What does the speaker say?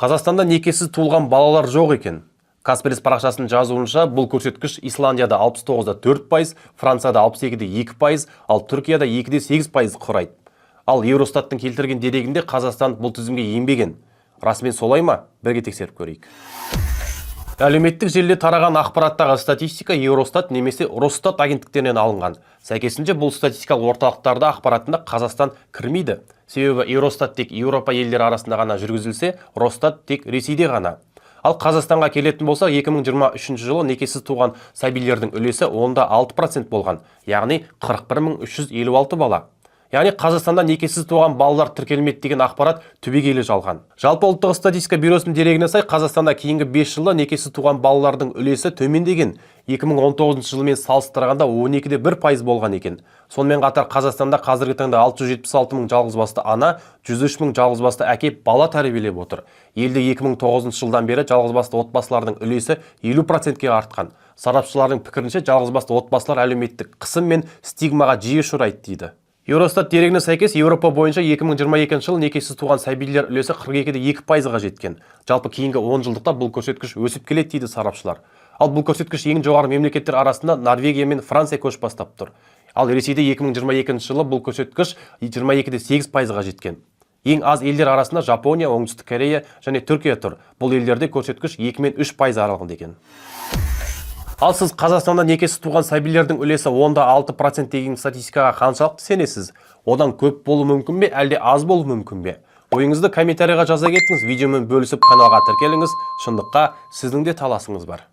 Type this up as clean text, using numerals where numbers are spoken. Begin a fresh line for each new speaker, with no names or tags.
Қазақстанда некесіз туылған балалар жоқ екен. Каспрес парақшасының жазуынша бұл көрсеткіш Исландияда 69-да 4%, Францияда 62-де 2%, ал Түркияда 2-де 8% құрайды. Ал Евростаттың келтірген дерегінде Қазақстан бұл тізімге енбеген. Расымен солай ма? Бірге тексеріп көрейік. Әлеуметтік желіде тараған ақпараттағы статистика Евростат немесе Росстат агенттіктерінен алынған. Сәйкесінше бұл статистикалық орталықтарда ақпаратында Қазақстан кірмейді. Себебі Евростат тек Еуропа елдері арасында ғана жүргізілсе, Росстат тек Ресейде ғана. Ал Қазақстанға келетін болса, 2023 жылы некесіз туған сәбилердің үлесі 6% болған, яғни 41.356 бала. Яғни Қазақстанда некесіз туған балалар тіркелмеді деген ақпарат түбегейлі жалған. Жалпы ұлттық статистика бюросының дерегіне сай, Қазақстанда кейінгі 5 жылда некесіз туған балалардың үлесі төмендеген. 2019 жылмен салыстырғанда 12-де 1% болған екен. Сонымен қатар Қазақстанда қазіргі таңда 676 мың жалғызбасты ана, 103 мың жалғызбасты әке бала тәрбиелеп отыр. Елде 2009 жылдан бері жалғызбасты отбасылардың үлесі 50%-ке артқан. Сарапшылардың пікірінше жалғызбасты отбасылар әлеуметтік қысым мен стигмаға жиі ұшырайды дейді. Евростат дерегіне сәйкес, Еуропа бойынша 2022 жылы некесіз туған сәбилер үлесі 42-де 2%-ға жеткен. Жалпы кейінгі 10 жылдықта бұл көрсеткіш өсіп келеді дейді сарапшылар. Ал бұл көрсеткіш ең жоғары мемлекеттер арасында Норвегия мен Франция көш бастап тұр. Ал Ресейде 2022 жылы бұл көрсеткіш 22-де 8%-ға жеткен. Ең аз елдер арасында Жапония, Оңтүстік Корея және Түркия тұр. Бұл елдерде көрсеткіш 2 мен 3% аралығында екен. Ал сіз Қазақстанда некесіз туған сәбилердің үлесі 6% деген статистикаға қаншалықты сенесіз? Одан көп болу мүмкін бе, әлде аз болу мүмкін бе? Ойыңызды комментарийға жаза кетіңіз, видеомен бөлісіп каналға тіркеліңіз. Шындыққа сіздің де таласыңыз бар.